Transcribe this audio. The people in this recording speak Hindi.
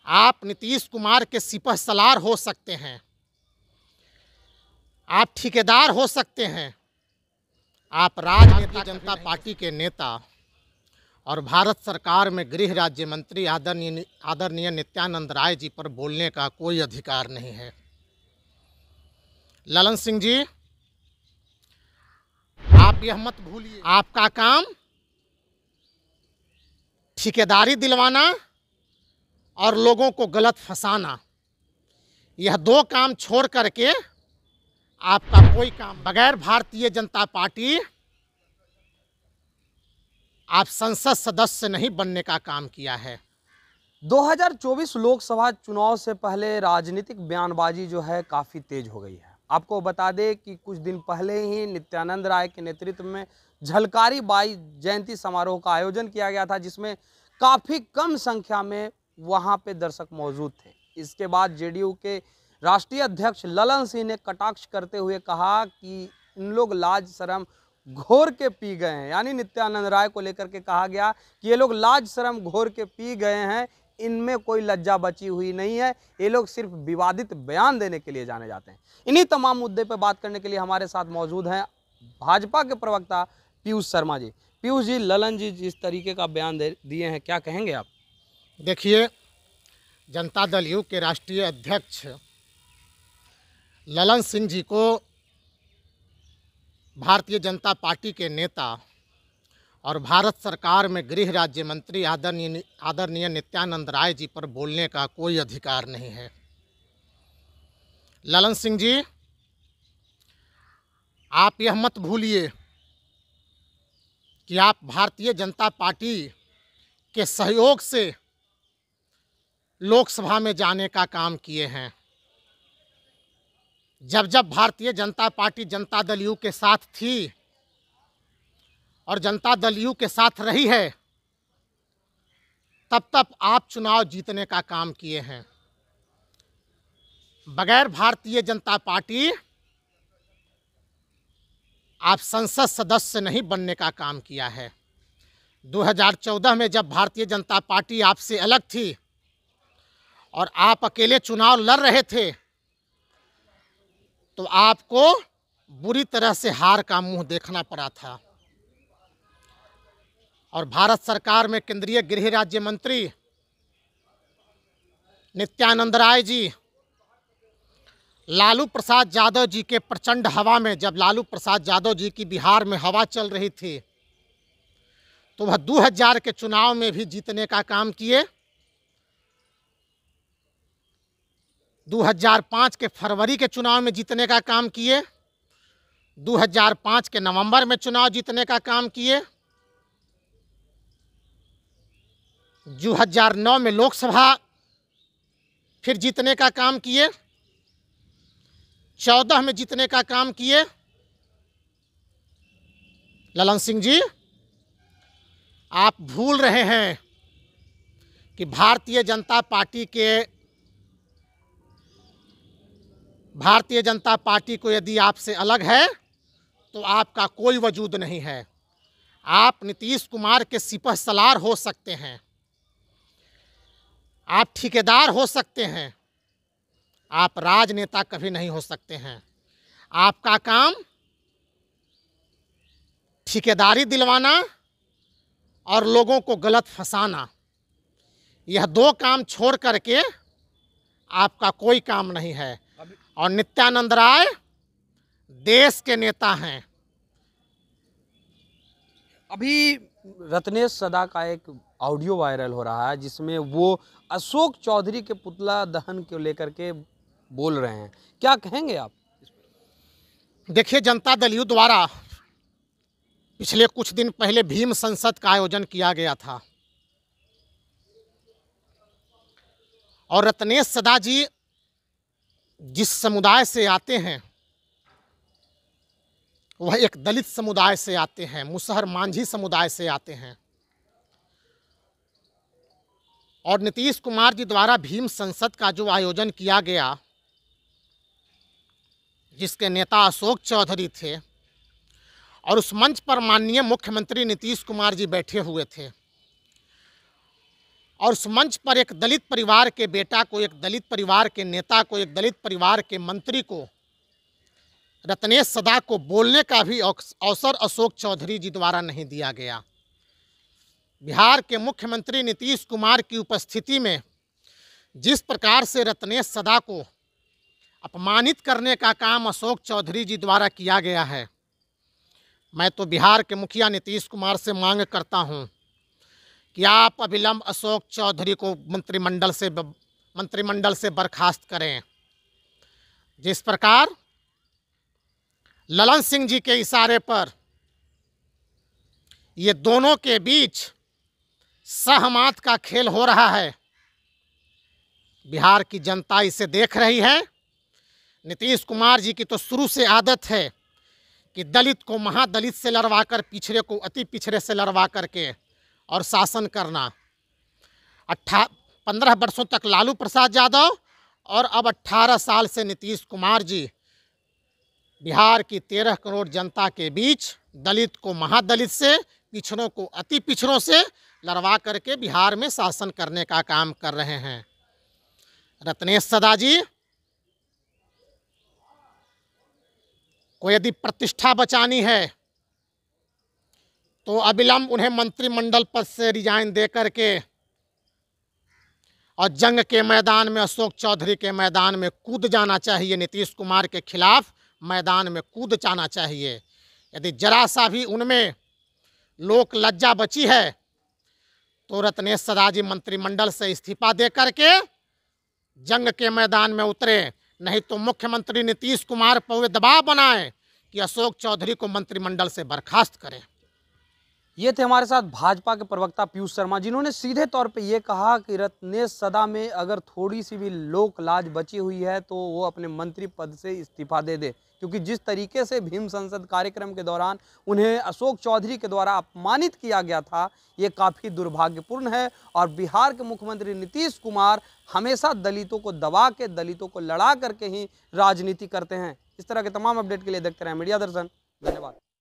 आप नीतीश कुमार के सिपह सलार हो सकते हैं, आप ठेकेदार हो सकते हैं, आप भारतीय जनता पार्टी के नेता और भारत सरकार में गृह राज्य मंत्री आदरणीय नित्यानंद राय जी पर बोलने का कोई अधिकार नहीं है। ललन सिंह जी, आप यह मत भूलिए, आपका काम ठेकेदारी दिलवाना और लोगों को गलत फंसाना, यह दो काम छोड़ करके आपका कोई काम बगैर भारतीय जनता पार्टी आप संसद सदस्य नहीं बनने का काम किया है। 2024 लोकसभा चुनाव से पहले राजनीतिक बयानबाजी जो है काफ़ी तेज हो गई है। आपको बता दें कि कुछ दिन पहले ही नित्यानंद राय के नेतृत्व में झलकारी बाई जयंती समारोह का आयोजन किया गया था, जिसमें काफ़ी कम संख्या में वहां पे दर्शक मौजूद थे। इसके बाद जेडीयू के राष्ट्रीय अध्यक्ष ललन सिंह ने कटाक्ष करते हुए कहा कि इन लोग लाज शर्म घोर के पी गए हैं। यानी नित्यानंद राय को लेकर के कहा गया कि ये लोग लाज शर्म घोर के पी गए हैं, इनमें कोई लज्जा बची हुई नहीं है, ये लोग सिर्फ विवादित बयान देने के लिए जाने जाते हैं। इन्हीं तमाम मुद्दे पर बात करने के लिए हमारे साथ मौजूद हैं भाजपा के प्रवक्ता पीयूष शर्मा जी। पीयूष जी, ललन जी जिस तरीके का बयान दिए हैं, क्या कहेंगे आप? देखिए, जनता दल यू के राष्ट्रीय अध्यक्ष ललन सिंह जी को भारतीय जनता पार्टी के नेता और भारत सरकार में गृह राज्य मंत्री आदरणीय नित्यानंद राय जी पर बोलने का कोई अधिकार नहीं है। ललन सिंह जी, आप यह मत भूलिए कि आप भारतीय जनता पार्टी के सहयोग से लोकसभा में जाने का काम किए हैं। जब जब भारतीय जनता पार्टी जनता दल यू के साथ थी और जनता दल यू के साथ रही है, तब तब आप चुनाव जीतने का काम किए हैं। बगैर भारतीय जनता पार्टी आप संसद सदस्य नहीं बनने का काम किया है। 2014 में जब भारतीय जनता पार्टी आपसे अलग थी और आप अकेले चुनाव लड़ रहे थे, तो आपको बुरी तरह से हार का मुंह देखना पड़ा था। और भारत सरकार में केंद्रीय गृह राज्य मंत्री नित्यानंद राय जी लालू प्रसाद यादव जी के प्रचंड हवा में, जब लालू प्रसाद यादव जी की बिहार में हवा चल रही थी, तो वह 2000 के चुनाव में भी जीतने का काम किए। 2005 के फरवरी के चुनाव में जीतने का काम किए, 2005 के नवंबर में चुनाव जीतने का काम किए, 2009 में लोकसभा फिर जीतने का काम किए, 14 में जीतने का काम किए। ललन सिंह जी, आप भूल रहे हैं कि भारतीय जनता पार्टी को यदि आपसे अलग है तो आपका कोई वजूद नहीं है। आप नीतीश कुमार के सिपह सलार हो सकते हैं, आप ठेकेदार हो सकते हैं, आप राजनेता कभी नहीं हो सकते हैं। आपका काम ठेकेदारी दिलवाना और लोगों को गलत फंसाना, यह दो काम छोड़ करके आपका कोई काम नहीं है। और नित्यानंद राय देश के नेता हैं। अभी रत्नेश सदा का एक ऑडियो वायरल हो रहा है, जिसमें वो अशोक चौधरी के पुतला दहन को लेकर के बोल रहे हैं, क्या कहेंगे आप? देखिए, जनता दल यू द्वारा पिछले कुछ दिन पहले भीम संसद का आयोजन किया गया था और रत्नेश सदा जी जिस समुदाय से आते हैं वह एक दलित समुदाय से आते हैं, मुसहर मांझी समुदाय से आते हैं। और नीतीश कुमार जी द्वारा भीम संसद का जो आयोजन किया गया, जिसके नेता अशोक चौधरी थे, और उस मंच पर माननीय मुख्यमंत्री नीतीश कुमार जी बैठे हुए थे और उस मंच पर एक दलित परिवार के बेटा को, एक दलित परिवार के नेता को, एक दलित परिवार के मंत्री को, रत्नेश सदा को बोलने का भी अवसर अशोक चौधरी जी द्वारा नहीं दिया गया। बिहार के मुख्यमंत्री नीतीश कुमार की उपस्थिति में जिस प्रकार से रत्नेश सदा को अपमानित करने का काम अशोक चौधरी जी द्वारा किया गया है, मैं तो बिहार के मुखिया नीतीश कुमार से मांग करता हूं कि आप अविलंब अशोक चौधरी को मंत्रिमंडल से बर्खास्त करें। जिस प्रकार ललन सिंह जी के इशारे पर ये दोनों के बीच सहमत का खेल हो रहा है, बिहार की जनता इसे देख रही है। नीतीश कुमार जी की तो शुरू से आदत है कि दलित को महादलित से लड़वाकर, पिछड़े को अति पिछड़े से लड़वा करके और शासन करना। 15 वर्षों तक लालू प्रसाद यादव और अब 18 साल से नीतीश कुमार जी बिहार की 13 करोड़ जनता के बीच दलित को महादलित से, पिछड़ों को अति पिछड़ों से लड़वा करके बिहार में शासन करने का काम कर रहे हैं। रत्नेश सदा जी को यदि प्रतिष्ठा बचानी है तो अविलंब उन्हें मंत्रिमंडल पद से रिजाइन दे करके और जंग के मैदान में, अशोक चौधरी के मैदान में कूद जाना चाहिए। नीतीश कुमार के खिलाफ मैदान में कूद जाना चाहिए। यदि जरा सा भी उनमें लोक लज्जा बची है तो रत्नेश सदा जी मंत्रिमंडल से इस्तीफा दे करके जंग के मैदान में उतरे, नहीं तो मुख्यमंत्री नीतीश कुमार पर वे दबाव बनाएं कि अशोक चौधरी को मंत्रिमंडल से बर्खास्त करें। ये थे हमारे साथ भाजपा के प्रवक्ता पीयूष शर्मा, जिन्होंने सीधे तौर पे ये कहा कि रत्नेश सदा में अगर थोड़ी सी भी लोक लाज बची हुई है तो वो अपने मंत्री पद से इस्तीफा दे दे, क्योंकि जिस तरीके से भीम संसद कार्यक्रम के दौरान उन्हें अशोक चौधरी के द्वारा अपमानित किया गया था, ये काफ़ी दुर्भाग्यपूर्ण है। और बिहार के मुख्यमंत्री नीतीश कुमार हमेशा दलितों को दबा के, दलितों को लड़ा करके ही राजनीति करते हैं। इस तरह के तमाम अपडेट के लिए देखते रहें मीडिया दर्शन। धन्यवाद।